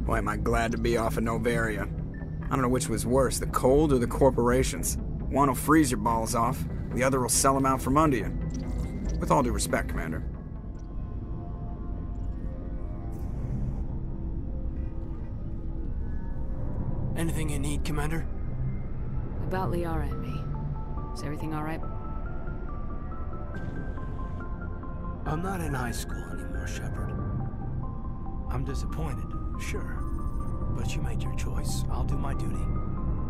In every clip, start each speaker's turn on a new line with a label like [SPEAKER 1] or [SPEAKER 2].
[SPEAKER 1] Boy, am I glad to be off of Novaria. I don't know which was worse, the cold or the corporations. One will freeze your balls off, the other will sell them out from under you. With all due respect, Commander.
[SPEAKER 2] Anything you need, Commander?
[SPEAKER 3] About Liara and me. Is everything alright?
[SPEAKER 2] I'm not in high school anymore, Shepard. I'm disappointed, sure. But you made your choice. I'll do my duty.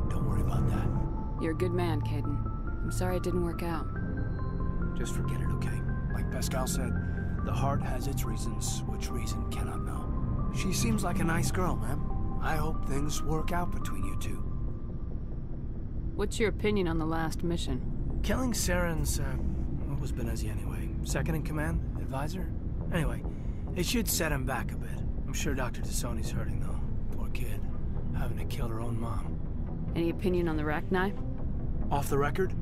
[SPEAKER 2] Don't worry about that.
[SPEAKER 3] You're a good man, Caden. I'm sorry it didn't work out.
[SPEAKER 2] Just forget it, okay? Like Pascal said, the heart has its reasons, which reason cannot know. She seems like a nice girl, man. I hope things work out between you two.
[SPEAKER 3] What's your opinion on the last mission?
[SPEAKER 2] Killing Saren's, what was Benezia anyway? Second in command? Advisor? Anyway, it should set him back a bit. I'm sure Dr. Tassoni's hurting, though. Poor kid. Having to kill her own mom.
[SPEAKER 3] Any opinion on the Rachni?
[SPEAKER 2] Off the record,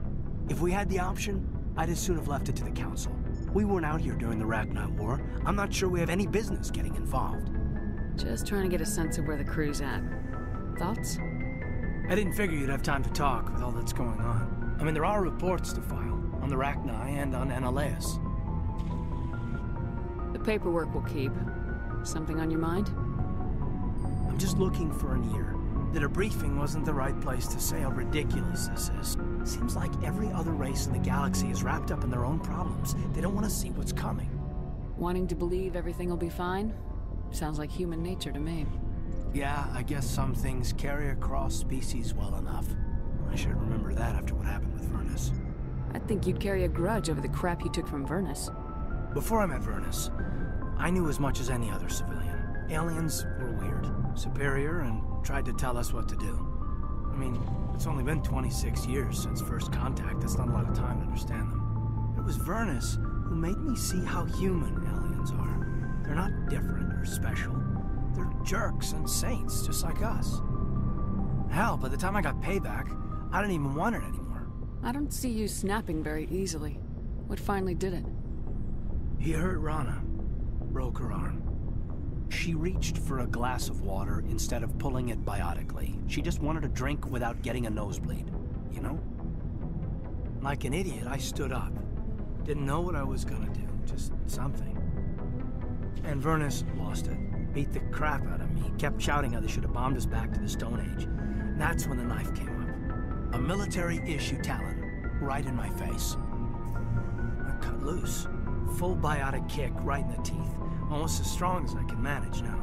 [SPEAKER 2] if we had the option, I'd as soon have left it to the Council. We weren't out here during the Rachni War. I'm not sure we have any business getting involved.
[SPEAKER 3] Just trying to get a sense of where the crew's at. Thoughts?
[SPEAKER 2] I didn't figure you'd have time to talk with all that's going on. I mean, there are reports to file, on the Rachni and on Annaleis.
[SPEAKER 3] The paperwork will keep. Something on your mind?
[SPEAKER 2] I'm just looking for an ear. The debriefing wasn't the right place to say how ridiculous this is. Seems like every other race in the galaxy is wrapped up in their own problems. They don't want to see what's coming.
[SPEAKER 3] Wanting to believe everything will be fine? Sounds like human nature to me.
[SPEAKER 2] Yeah, I guess some things carry across species well enough. I should remember that after what happened with Vernus.
[SPEAKER 3] I think you'd carry a grudge over the crap you took from Vernus.
[SPEAKER 2] Before I met Vernus, I knew as much as any other civilian. Aliens were weird, superior, and tried to tell us what to do. I mean, it's only been 26 years since first contact. That's not a lot of time to understand them. It was Vernus who made me see how human aliens are. They're not different or special. They're jerks and saints, just like us. Hell, by the time I got payback, I didn't even want it anymore.
[SPEAKER 3] I don't see you snapping very easily. What finally did it?
[SPEAKER 2] He hurt Rana. Broke her arm. She reached for a glass of water instead of pulling it biotically. She just wanted a drink without getting a nosebleed, you know? Like an idiot, I stood up. Didn't know what I was gonna do, just something. And Vernus lost it. Beat the crap out of me. Kept shouting how they should have bombed us back to the Stone Age. And that's when the knife came up. A military-issue talon, right in my face. I cut loose. Full biotic kick right in the teeth. Almost as strong as I can manage now.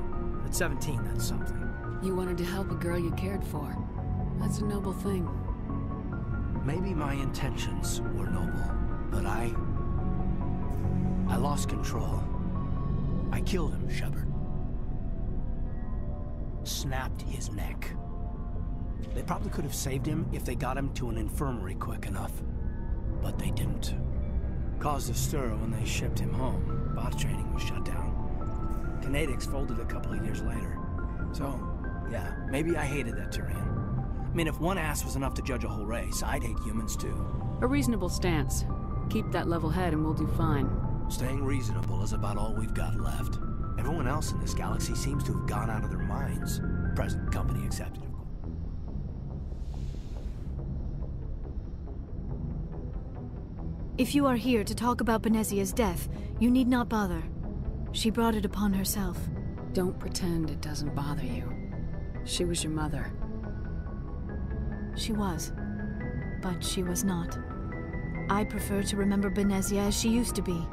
[SPEAKER 2] At 17, that's something.
[SPEAKER 3] You wanted to help a girl you cared for. That's a noble thing.
[SPEAKER 2] Maybe my intentions were noble, but I lost control. I killed him, Shepard. Snapped his neck. They probably could have saved him if they got him to an infirmary quick enough. But they didn't. Caused a stir when they shipped him home. Bot training was shut down. Kinetics folded a couple of years later. So, yeah, maybe I hated that Tyrian. I mean, if one ass was enough to judge a whole race, I'd hate humans too.
[SPEAKER 3] A reasonable stance. Keep that level head and we'll do fine.
[SPEAKER 2] Staying reasonable is about all we've got left. Everyone else in this galaxy seems to have gone out of their minds. Present company accepted, of course.
[SPEAKER 4] If you are here to talk about Benezia's death, you need not bother. She brought it upon herself.
[SPEAKER 3] Don't pretend it doesn't bother you. She was your mother.
[SPEAKER 4] She was. But she was not. I prefer to remember Benezia as she used to be,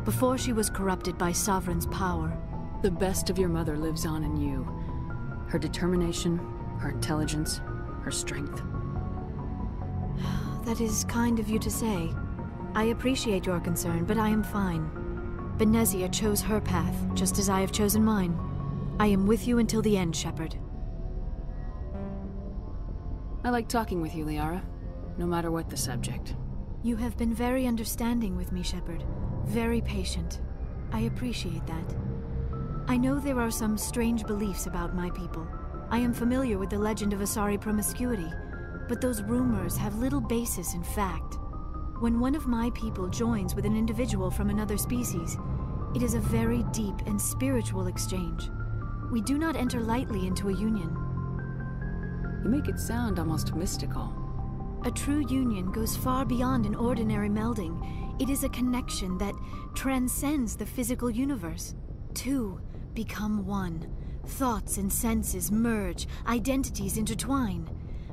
[SPEAKER 4] before she was corrupted by Sovereign's power.
[SPEAKER 3] The best of your mother lives on in you. Her determination, her intelligence, her strength.
[SPEAKER 4] That is kind of you to say. I appreciate your concern, but I am fine. Benezia chose her path, just as I have chosen mine. I am with you until the end, Shepard.
[SPEAKER 3] I like talking with you, Liara, no matter what the subject.
[SPEAKER 4] You have been very understanding with me, Shepard. Very patient. I appreciate that. I know there are some strange beliefs about my people. I am familiar with the legend of Asari promiscuity, but those rumors have little basis in fact. When one of my people joins with an individual from another species, it is a very deep and spiritual exchange. We do not enter lightly into a union.
[SPEAKER 3] You make it sound almost mystical.
[SPEAKER 4] A true union goes far beyond an ordinary melding. It is a connection that transcends the physical universe. Two become one. Thoughts and senses merge, identities intertwine.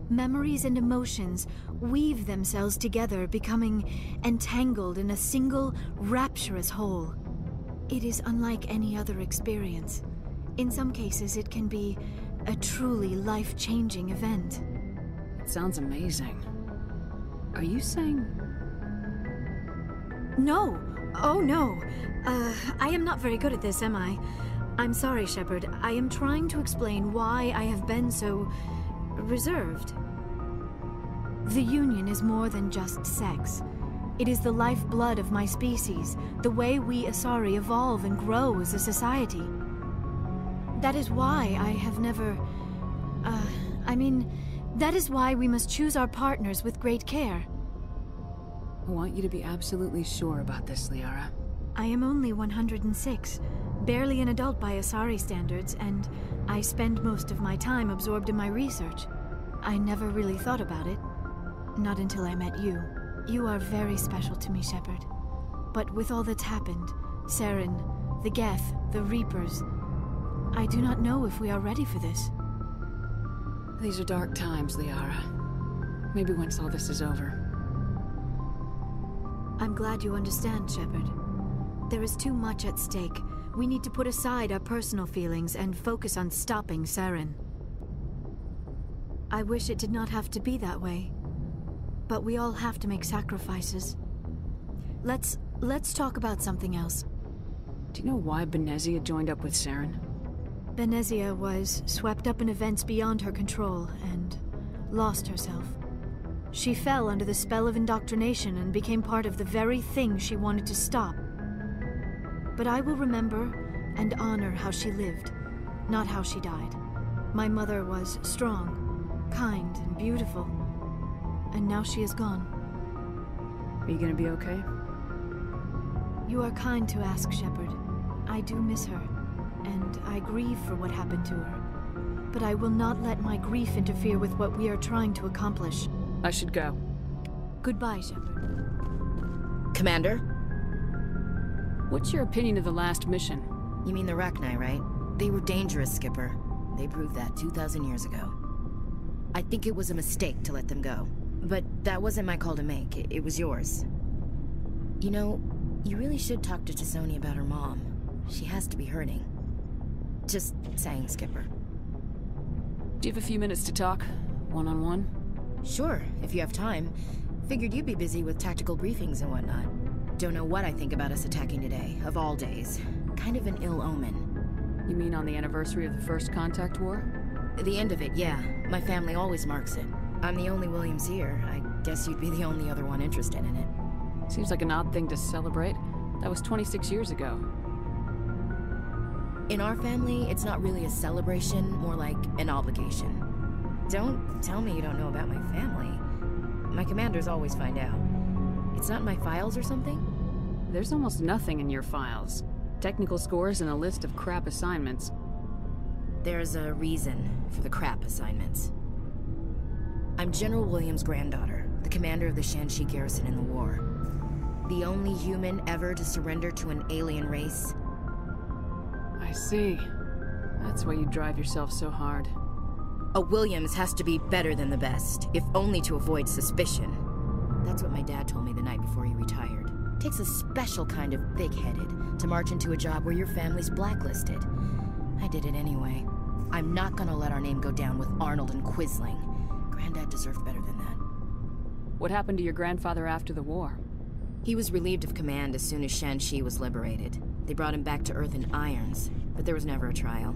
[SPEAKER 4] Memories and emotions weave themselves together, becoming entangled in a single, rapturous whole. It is unlike any other experience. In some cases, it can be a truly life-changing event.
[SPEAKER 3] It sounds amazing. Are you saying...
[SPEAKER 4] No! Oh, no! I am not very good at this, am I? I'm sorry, Shepard. I am trying to explain why I have been so... reserved. The Union is more than just sex. It is the lifeblood of my species, the way we Asari evolve and grow as a society. That is why I have never... that is why we must choose our partners with great care.
[SPEAKER 3] I want you to be absolutely sure about this, Liara.
[SPEAKER 4] I am only 106, barely an adult by Asari standards, and I spend most of my time absorbed in my research. I never really thought about it. Not until I met you. You are very special to me, Shepard. But with all that's happened, Saren, the Geth, the Reapers, I do not know if we are ready for this.
[SPEAKER 3] These are dark times, Liara. Maybe once all this is over.
[SPEAKER 4] I'm glad you understand, Shepard. There is too much at stake. We need to put aside our personal feelings and focus on stopping Saren. I wish it did not have to be that way. But we all have to make sacrifices. Let's talk about something else.
[SPEAKER 3] Do you know why Benezia joined up with Saren?
[SPEAKER 4] Benezia was swept up in events beyond her control and lost herself. She fell under the spell of indoctrination and became part of the very thing she wanted to stop. But I will remember and honor how she lived, not how she died. My mother was strong, kind, and beautiful. And now she is gone.
[SPEAKER 3] Are you gonna be okay?
[SPEAKER 4] You are kind to ask, Shepard. I do miss her, and I grieve for what happened to her. But I will not let my grief interfere with what we are trying to accomplish.
[SPEAKER 3] I should go.
[SPEAKER 4] Goodbye, Shepard.
[SPEAKER 5] Commander?
[SPEAKER 3] What's your opinion of the last mission?
[SPEAKER 5] You mean the Rachni, right? They were dangerous, Skipper. They proved that 2,000 years ago. I think it was a mistake to let them go. But that wasn't my call to make. It was yours. You know, you really should talk to T'Soni about her mom. She has to be hurting. Just saying, Skipper.
[SPEAKER 3] Do you have a few minutes to talk? One-on-one?
[SPEAKER 5] Sure, if you have time. Figured you'd be busy with tactical briefings and whatnot. Don't know what I think about us attacking today, of all days. Kind of an ill omen.
[SPEAKER 3] You mean on the anniversary of the First Contact War?
[SPEAKER 5] The end of it, yeah. My family always marks it. I'm the only Williams here. I guess you'd be the only other one interested in it.
[SPEAKER 3] Seems like an odd thing to celebrate. That was 26 years ago.
[SPEAKER 5] In our family, it's not really a celebration, more like an obligation. Don't tell me you don't know about my family. My commanders always find out. It's not in my files or something?
[SPEAKER 3] There's almost nothing in your files. Technical scores and a list of crap assignments.
[SPEAKER 5] There's a reason for the crap assignments. I'm General Williams' granddaughter, the commander of the Shanxi garrison in the war. The only human ever to surrender to an alien race.
[SPEAKER 3] I see. That's why you drive yourself so hard.
[SPEAKER 5] A Williams has to be better than the best, if only to avoid suspicion. That's what my dad told me the night before he retired. Takes a special kind of big-headed to march into a job where your family's blacklisted. I did it anyway. I'm not gonna let our name go down with Arnold and Quisling. Granddad deserved better than that.
[SPEAKER 3] What happened to your grandfather after the war?
[SPEAKER 5] He was relieved of command as soon as Shanxi was liberated. They brought him back to Earth in irons, but there was never a trial.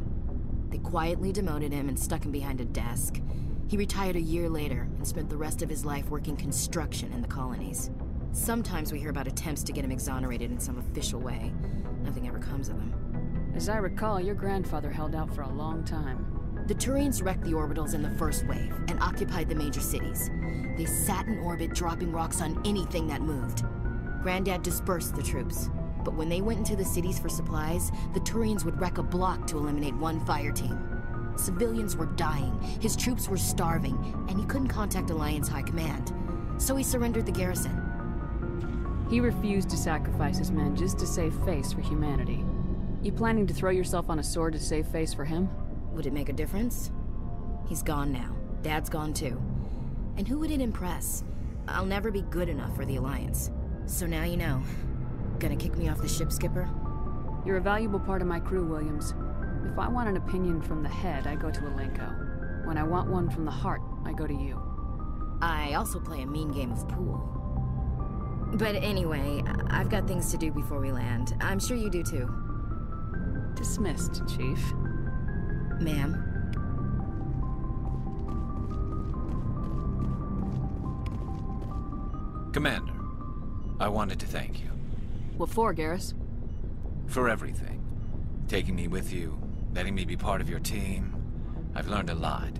[SPEAKER 5] They quietly demoted him and stuck him behind a desk. He retired a year later and spent the rest of his life working construction in the colonies. Sometimes we hear about attempts to get him exonerated in some official way. Nothing ever comes of them.
[SPEAKER 3] As I recall, your grandfather held out for a long time.
[SPEAKER 5] The Turians wrecked the orbitals in the first wave and occupied the major cities. They sat in orbit, dropping rocks on anything that moved. Granddad dispersed the troops. But when they went into the cities for supplies, the Turians would wreck a block to eliminate one fire team. Civilians were dying, his troops were starving, and he couldn't contact Alliance High Command. So he surrendered the garrison.
[SPEAKER 3] He refused to sacrifice his men just to save face for humanity. You planning to throw yourself on a sword to save face for him?
[SPEAKER 5] Would it make a difference? He's gone now. Dad's gone too. And who would it impress? I'll never be good enough for the Alliance. So now you know. Gonna kick me off the ship, Skipper?
[SPEAKER 3] You're a valuable part of my crew, Williams. If I want an opinion from the head, I go to Alenko. When I want one from the heart, I go to you.
[SPEAKER 5] I also play a mean game of pool. But anyway, I've got things to do before we land. I'm sure you do too.
[SPEAKER 3] Dismissed, Chief.
[SPEAKER 5] Ma'am.
[SPEAKER 6] Commander, I wanted to thank you.
[SPEAKER 3] What for, Garrus?
[SPEAKER 6] For everything. Taking me with you, letting me be part of your team. I've learned a lot.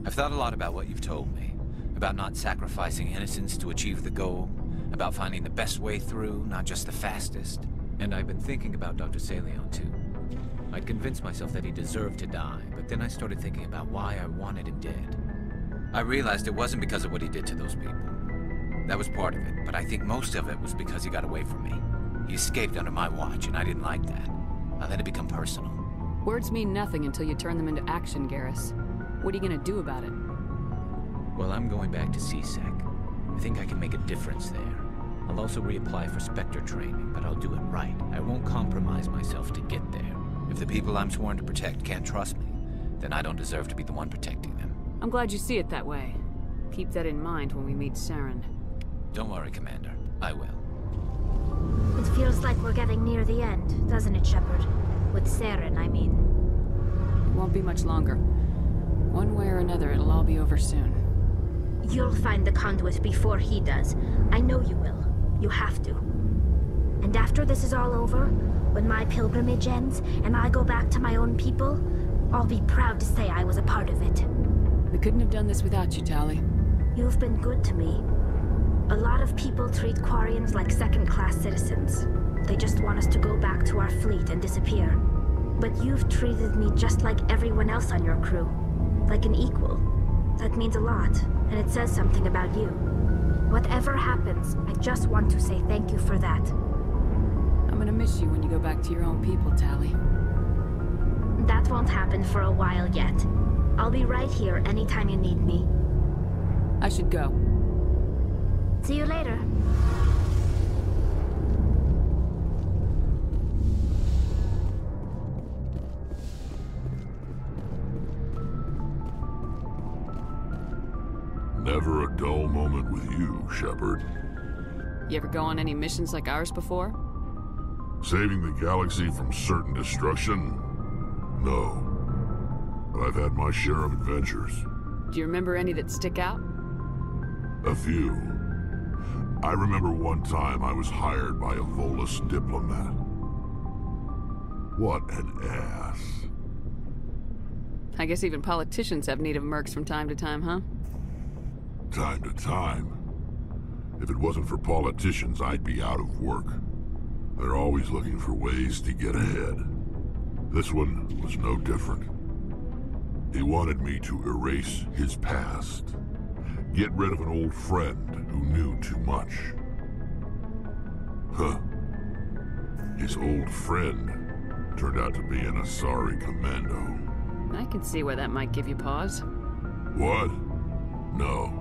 [SPEAKER 6] I've thought a lot about what you've told me. About not sacrificing innocence to achieve the goal. About finding the best way through, not just the fastest. And I've been thinking about Dr. Saleon, too. I'd convinced myself that he deserved to die, but then I started thinking about why I wanted him dead. I realized it wasn't because of what he did to those people. That was part of it, but I think most of it was because he got away from me. He escaped under my watch, and I didn't like that. I let it become personal.
[SPEAKER 3] Words mean nothing until you turn them into action, Garrus. What are you gonna do about it?
[SPEAKER 6] Well, I'm going back to CSEC. I think I can make a difference there. I'll also reapply for Spectre training, but I'll do it right. I won't compromise myself to get there. If the people I'm sworn to protect can't trust me, then I don't deserve to be the one protecting them.
[SPEAKER 3] I'm glad you see it that way. Keep that in mind when we meet Saren.
[SPEAKER 6] Don't worry, Commander. I will.
[SPEAKER 7] It feels like we're getting near the end, doesn't it, Shepard? With Saren, I mean.
[SPEAKER 3] It won't be much longer. One way or another, it'll all be over soon.
[SPEAKER 7] You'll find the conduit before he does. I know you will. You have to. And after this is all over, when my pilgrimage ends and I go back to my own people, I'll be proud to say I was a part of it.
[SPEAKER 3] We couldn't have done this without you, Tali.
[SPEAKER 7] You've been good to me. A lot of people treat Quarians like second-class citizens. They just want us to go back to our fleet and disappear. But you've treated me just like everyone else on your crew. Like an equal. That means a lot, and it says something about you. Whatever happens, I just want to say thank you for that.
[SPEAKER 3] I'm gonna miss you when you go back to your own people, Tali.
[SPEAKER 7] That won't happen for a while yet. I'll be right here anytime you need me.
[SPEAKER 3] I should go.
[SPEAKER 7] See you later.
[SPEAKER 8] Never a dull moment with you, Shepard.
[SPEAKER 3] You ever go on any missions like ours before?
[SPEAKER 8] Saving the galaxy from certain destruction? No. But I've had my share of adventures.
[SPEAKER 3] Do you remember any that stick out?
[SPEAKER 8] A few. I remember one time I was hired by a Volus diplomat. What an ass.
[SPEAKER 3] I guess even politicians have need of mercs from time to time, huh?
[SPEAKER 8] Time to time. If it wasn't for politicians, I'd be out of work. They're always looking for ways to get ahead. This one was no different. He wanted me to erase his past. Get rid of an old friend who knew too much. Huh. His old friend turned out to be an Asari commando.
[SPEAKER 3] I can see where that might give you pause.
[SPEAKER 8] What? No.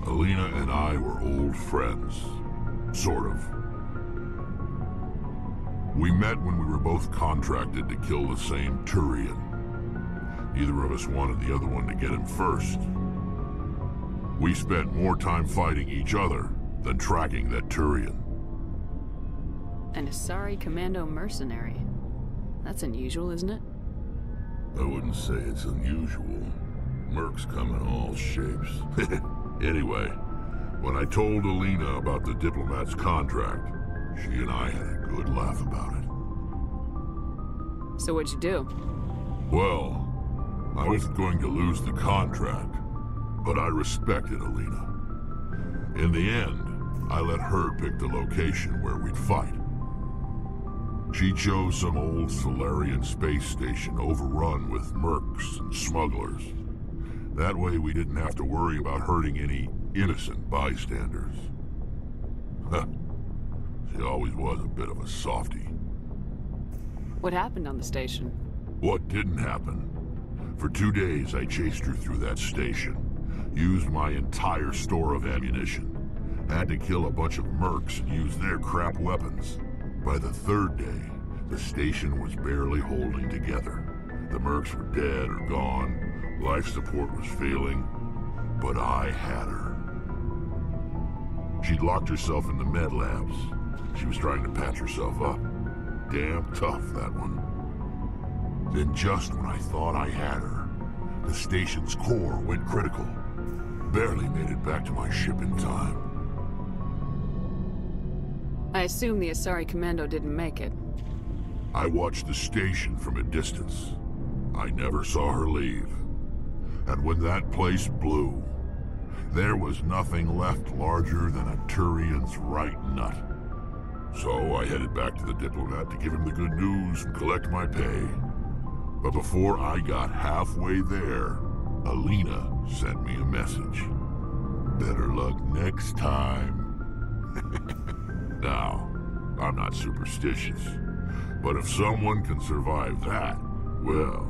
[SPEAKER 8] Alina and I were old friends. Sort of. We met when we were both contracted to kill the same Turian. Neither of us wanted the other one to get him first. We spent more time fighting each other than tracking that Turian.
[SPEAKER 3] An Asari commando mercenary. That's unusual, isn't it?
[SPEAKER 8] I wouldn't say it's unusual. Mercs come in all shapes. Anyway, when I told Alina about the diplomat's contract, she and I had a good laugh about it.
[SPEAKER 3] So what'd you do?
[SPEAKER 8] Well, I wasn't going to lose the contract, but I respected Alina. In the end, I let her pick the location where we'd fight. She chose some old Solarian space station overrun with mercs and smugglers. That way we didn't have to worry about hurting any innocent bystanders. She always was a bit of a softie.
[SPEAKER 3] What happened on the station?
[SPEAKER 8] What didn't happen? For 2 days I chased her through that station. Used my entire store of ammunition. Had to kill a bunch of mercs and use their crap weapons. By the 3rd day, the station was barely holding together. The mercs were dead or gone. Life support was failing. But I had her. She'd locked herself in the med labs. She was trying to patch herself up. Damn tough, that one. Then just when I thought I had her, the station's core went critical. Barely made it back to my ship in time.
[SPEAKER 3] I assume the Asari Commando didn't make it.
[SPEAKER 8] I watched the station from a distance. I never saw her leave. And when that place blew, there was nothing left larger than a Turian's right nut. So I headed back to the diplomat to give him the good news and collect my pay. But before I got halfway there, Alina sent me a message. Better luck next time. Now, I'm not superstitious, but if someone can survive that, well,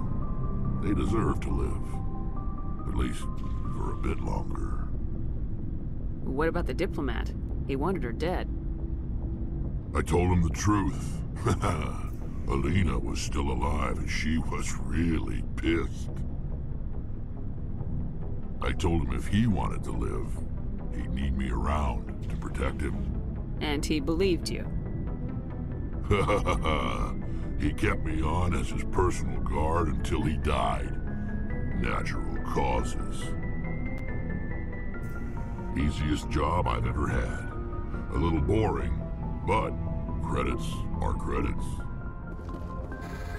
[SPEAKER 8] they deserve to live. At least for a bit longer.
[SPEAKER 3] What about the diplomat? He wanted her dead.
[SPEAKER 8] I told him the truth. Alina was still alive and she was really pissed. I told him if he wanted to live, he'd need me around to protect him.
[SPEAKER 3] And he believed you.
[SPEAKER 8] He kept me on as his personal guard until he died. Natural causes. Easiest job I've ever had. A little boring, but credits are credits.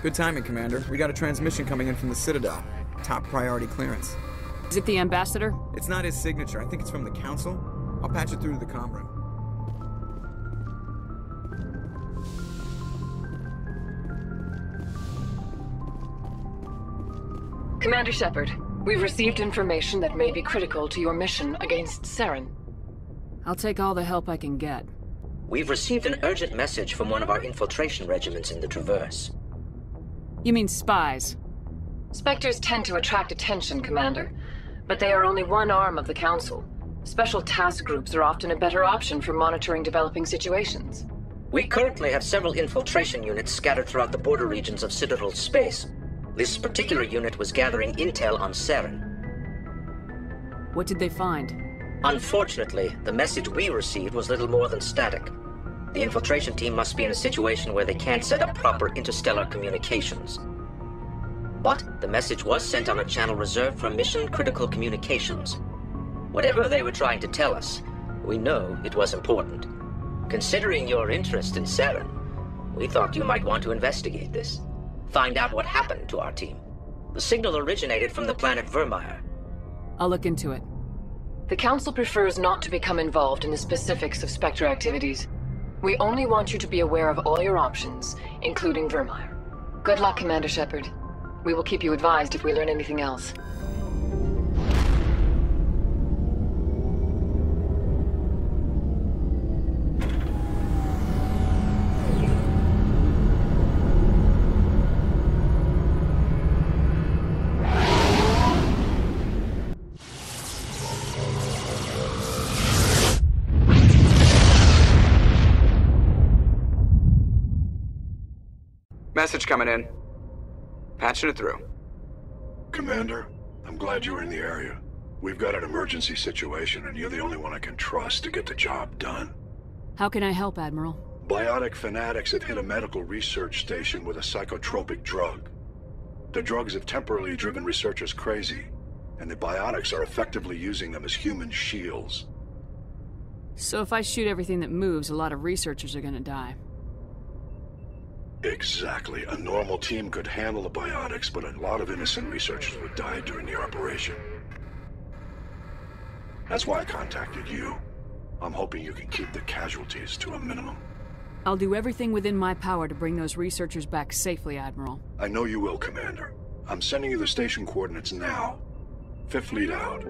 [SPEAKER 1] Good timing, Commander. We got a transmission coming in from the Citadel. Top priority clearance.
[SPEAKER 3] Is it the ambassador?
[SPEAKER 1] It's not his signature. I think it's from the Council. I'll patch it through to the comm room.
[SPEAKER 9] Commander Shepard, we've received information that may be critical to your mission against Saren.
[SPEAKER 3] I'll take all the help I can get.
[SPEAKER 10] We've received an urgent message from one of our infiltration regiments in the Traverse.
[SPEAKER 3] You mean spies?
[SPEAKER 9] Spectres tend to attract attention, Commander, but they are only one arm of the Council. Special task groups are often a better option for monitoring developing situations.
[SPEAKER 10] We currently have several infiltration units scattered throughout the border regions of Citadel space. This particular unit was gathering intel on Saren.
[SPEAKER 3] What did they find?
[SPEAKER 10] Unfortunately, the message we received was little more than static. The infiltration team must be in a situation where they can't set up proper interstellar communications. But the message was sent on a channel reserved for mission-critical communications. Whatever they were trying to tell us, we know it was important. Considering your interest in Saren, we thought you might want to investigate this. Find out what happened to our team. The signal originated from the planet Vermeer.
[SPEAKER 3] I'll look into it.
[SPEAKER 9] The Council prefers not to become involved in the specifics of Spectre activities. We only want you to be aware of all your options, including Vermeer. Good luck, Commander Shepard. We will keep you advised if we learn anything else.
[SPEAKER 1] Message coming in. Patching it through.
[SPEAKER 11] Commander, I'm glad you were in the area. We've got an emergency situation, and you're the only one I can trust to get the job done.
[SPEAKER 3] How can I help, Admiral?
[SPEAKER 11] Biotic fanatics have hit a medical research station with a psychotropic drug. The drugs have temporarily driven researchers crazy, and the biotics are effectively using them as human shields.
[SPEAKER 3] So if I shoot everything that moves, a lot of researchers are gonna die.
[SPEAKER 11] Exactly. A normal team could handle the biotics, but a lot of innocent researchers would die during the operation. That's why I contacted you. I'm hoping you can keep the casualties to a minimum.
[SPEAKER 3] I'll do everything within my power to bring those researchers back safely, Admiral.
[SPEAKER 11] I know you will, Commander. I'm sending you the station coordinates now. Fifth Fleet out.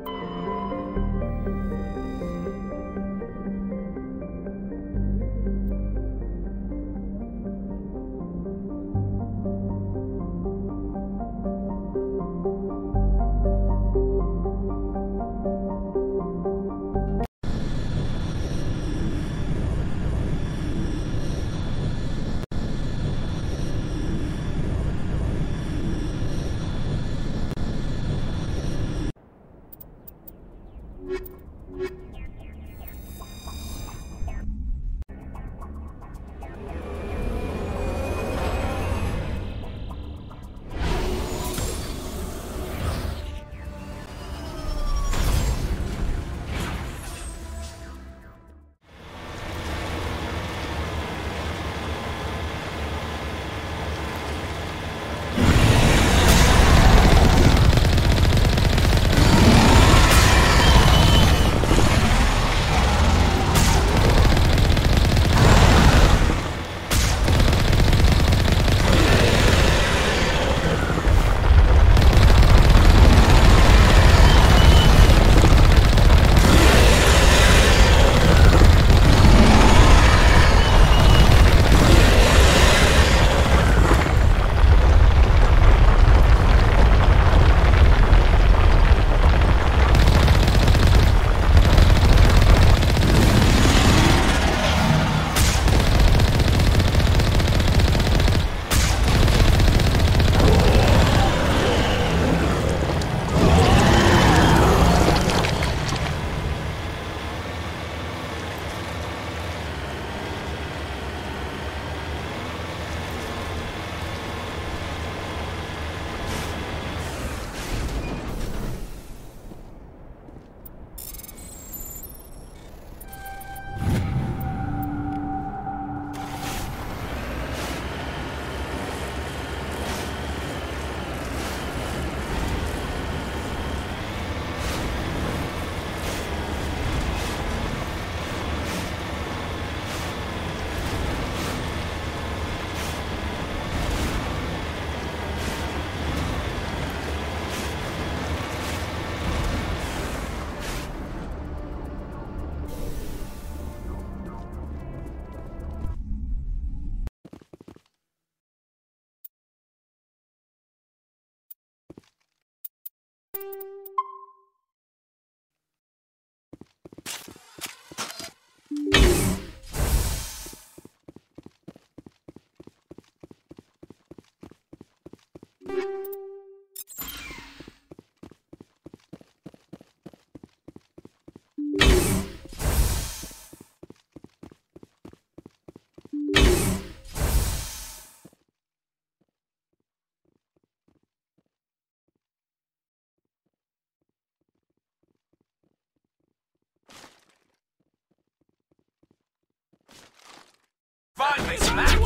[SPEAKER 2] Finally, Max!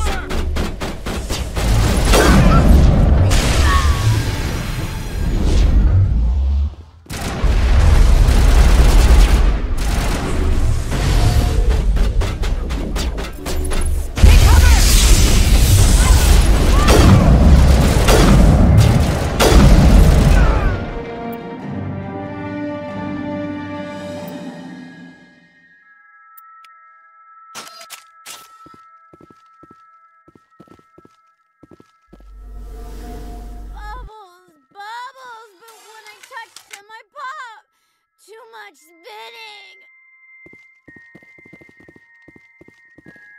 [SPEAKER 12] Spinning!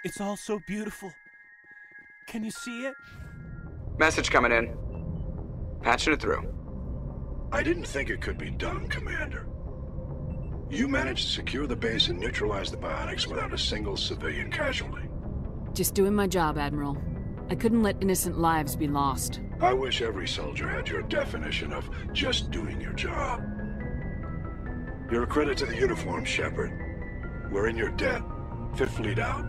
[SPEAKER 2] It's all so beautiful. Can you see it?
[SPEAKER 1] Message coming in. Patching it through.
[SPEAKER 11] I didn't think it could be done, Commander. You managed to secure the base and neutralize the biotics without a single civilian casualty.
[SPEAKER 3] Just doing my job, Admiral. I couldn't let innocent lives be lost.
[SPEAKER 11] I wish every soldier had your definition of just doing your job. You're a credit to the uniform, Shepard. We're in your debt. Fifth Fleet out.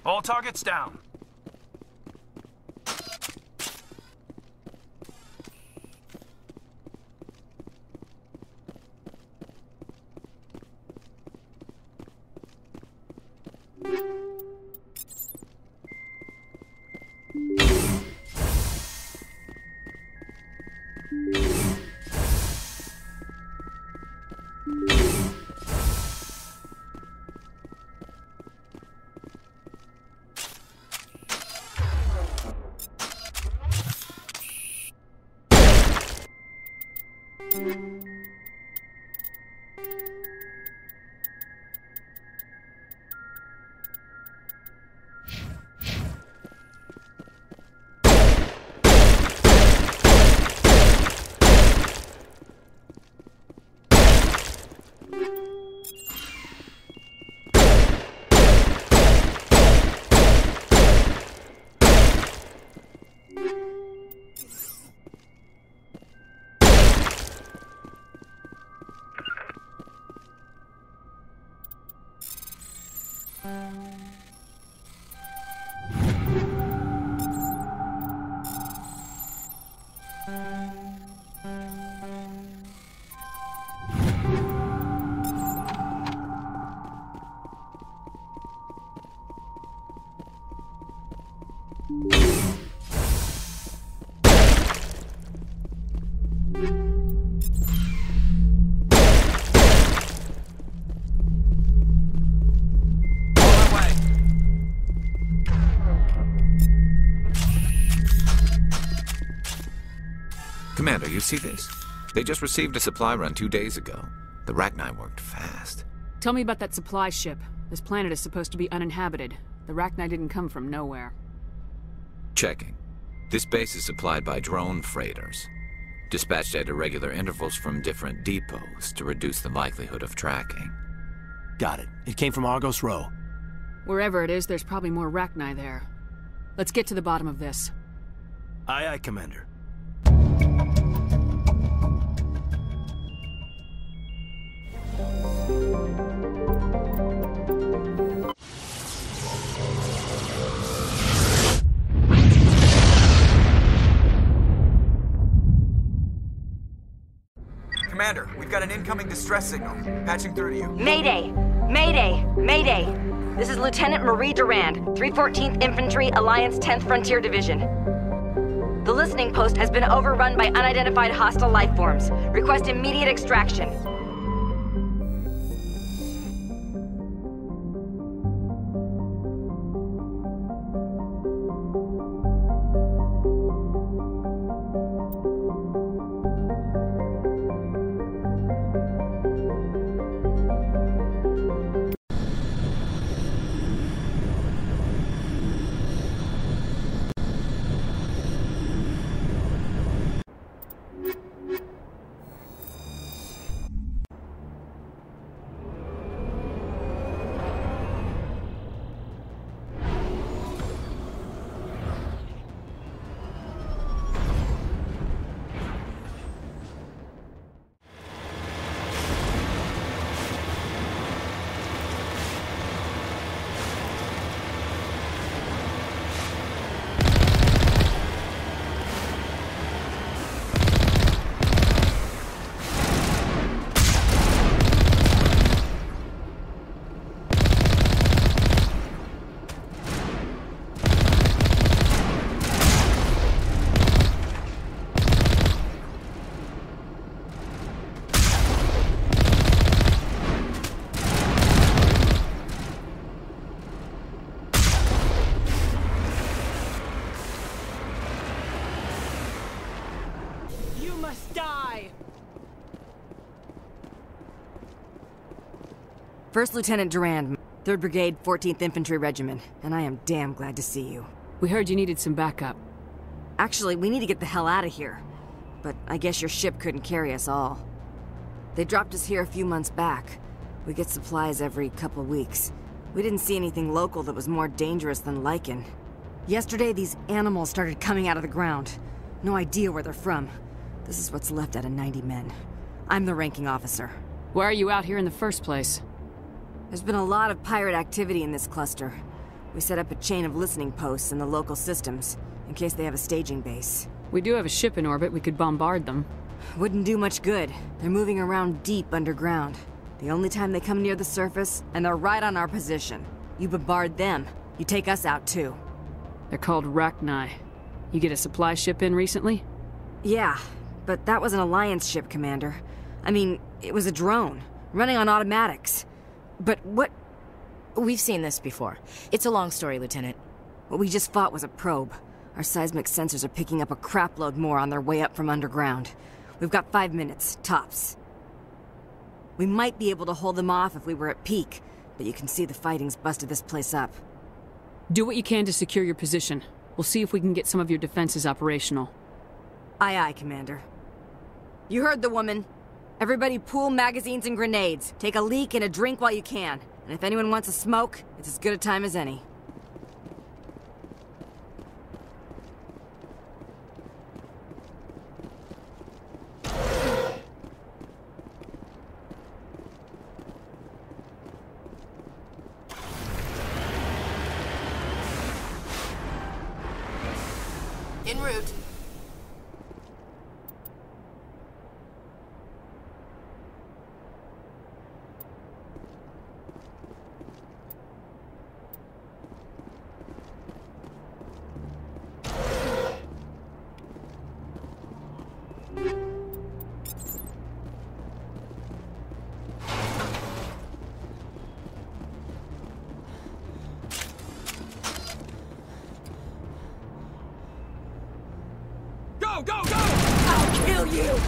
[SPEAKER 2] All targets down.
[SPEAKER 6] Commander, you see this? They just received a supply run 2 days ago. The Rachni worked fast.
[SPEAKER 3] Tell me about that supply ship. This planet is supposed to be uninhabited. The Rachni didn't come from nowhere.
[SPEAKER 6] Checking. This base is supplied by drone freighters, dispatched at irregular intervals from different depots to reduce the likelihood of tracking.
[SPEAKER 2] Got it. It came from Argos Row.
[SPEAKER 3] Wherever it is, there's probably more Rachni there. Let's get to the bottom of this.
[SPEAKER 2] Aye, aye, Commander.
[SPEAKER 1] Commander, we've got an incoming distress signal. Patching through to you.
[SPEAKER 13] Mayday! Mayday! Mayday! This is Lieutenant Marie Durand, 314th Infantry, Alliance 10th Frontier Division. The listening post has been overrun by unidentified hostile life forms. Request immediate extraction. First Lieutenant Durand, 3rd Brigade, 14th Infantry Regiment, and I am damn glad to see you.
[SPEAKER 3] We heard you needed some backup.
[SPEAKER 13] Actually, we need to get the hell out of here. But I guess your ship couldn't carry us all. They dropped us here a few months back. We get supplies every couple weeks. We didn't see anything local that was more dangerous than lichen. Yesterday, these animals started coming out of the ground. No idea where they're from. This is what's left out of 90 men. I'm the ranking officer.
[SPEAKER 3] Why are you out here in the first place?
[SPEAKER 13] There's been a lot of pirate activity in this cluster. We set up a chain of listening posts in the local systems, in case they have a staging base.
[SPEAKER 3] We do have a ship in orbit. We could bombard them.
[SPEAKER 13] Wouldn't do much good. They're moving around deep underground. The only time they come near the surface, and they're right on our position. You bombard them, you take us out too.
[SPEAKER 3] They're called Rachni. You get a supply ship in recently?
[SPEAKER 13] Yeah, but that was an Alliance ship, Commander. I mean, it was a drone, running on automatics. But what...
[SPEAKER 5] We've seen this before. It's a long story, Lieutenant.
[SPEAKER 13] What we just fought was a probe. Our seismic sensors are picking up a crapload more on their way up from underground. We've got 5 minutes, tops. We might be able to hold them off if we were at peak, but you can see the fighting's busted this place up.
[SPEAKER 3] Do what you can to secure your position. We'll see if we can get some of your defenses operational.
[SPEAKER 13] Aye, aye, Commander. You heard the woman. Everybody pool magazines and grenades. Take a leak and a drink while you can. And if anyone wants a smoke, it's as good a time as any.
[SPEAKER 5] En route.
[SPEAKER 2] Go, go, go! I'll kill you!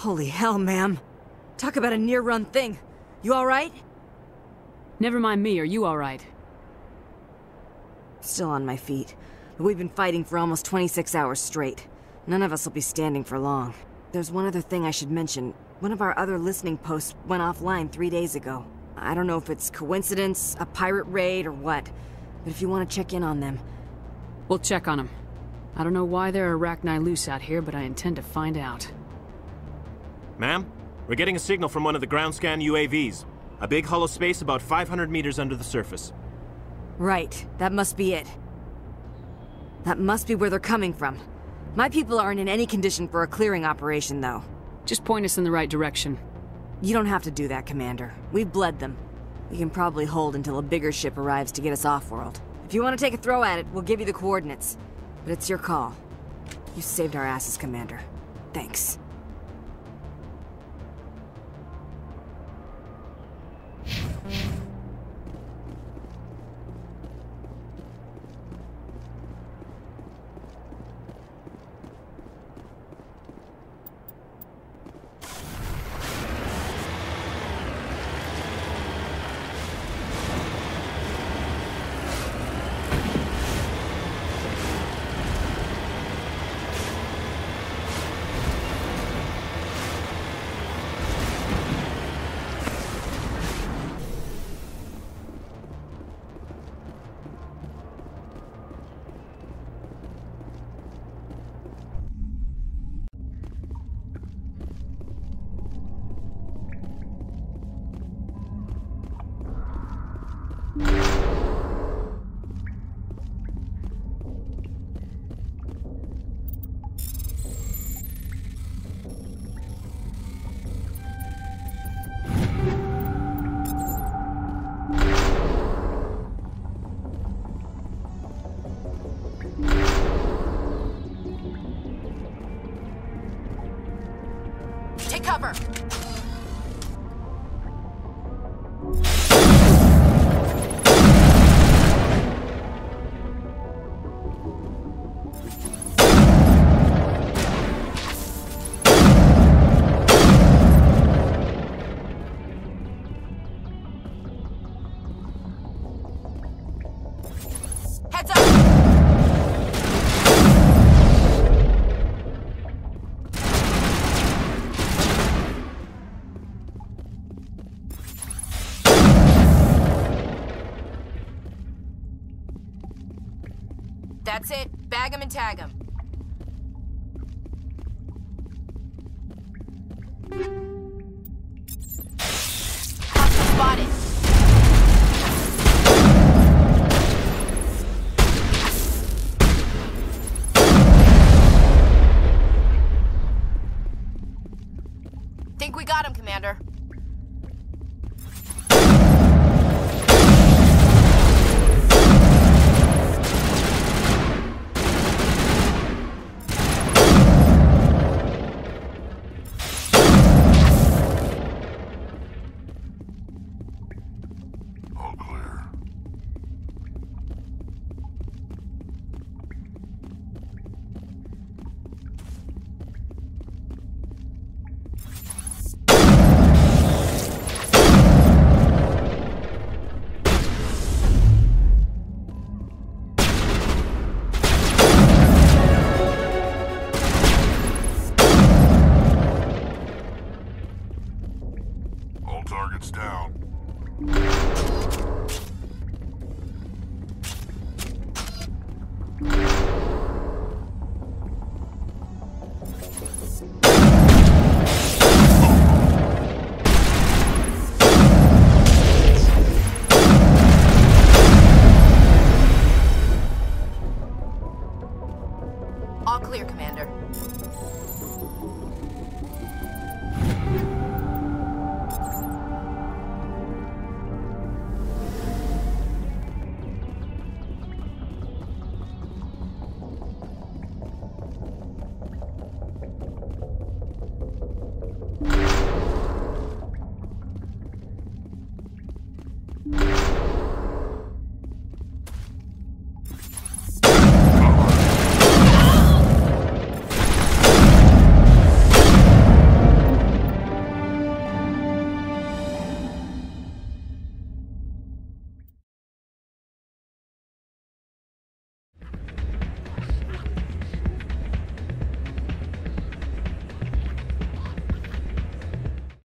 [SPEAKER 13] Holy hell, ma'am. Talk about a near-run thing. You alright?
[SPEAKER 3] Never mind me, are you alright?
[SPEAKER 13] Still on my feet. But we've been fighting for almost 26 hours straight. None of us will be standing for long. There's one other thing I should mention. One of our other listening posts went offline 3 days ago. I don't know if it's coincidence, a pirate raid, or what. But if you want to check in on them...
[SPEAKER 3] We'll check on them. I don't know why there are arachni loose out here, but I intend to find out.
[SPEAKER 14] Ma'am, we're getting a signal from one of the ground scan UAVs. A big hollow space about 500 meters under the surface.
[SPEAKER 13] Right, that must be it. That must be where they're coming from. My people aren't in any condition for a clearing operation, though.
[SPEAKER 3] Just point us in the right direction.
[SPEAKER 13] You don't have to do that, Commander. We've bled them. We can probably hold until a bigger ship arrives to get us off-world. If you want to take a throw at it, we'll give you the coordinates. But it's your call. You saved our asses, Commander. Thanks.
[SPEAKER 5] Take cover! Heads up! That's it. Bag 'em and tag 'em.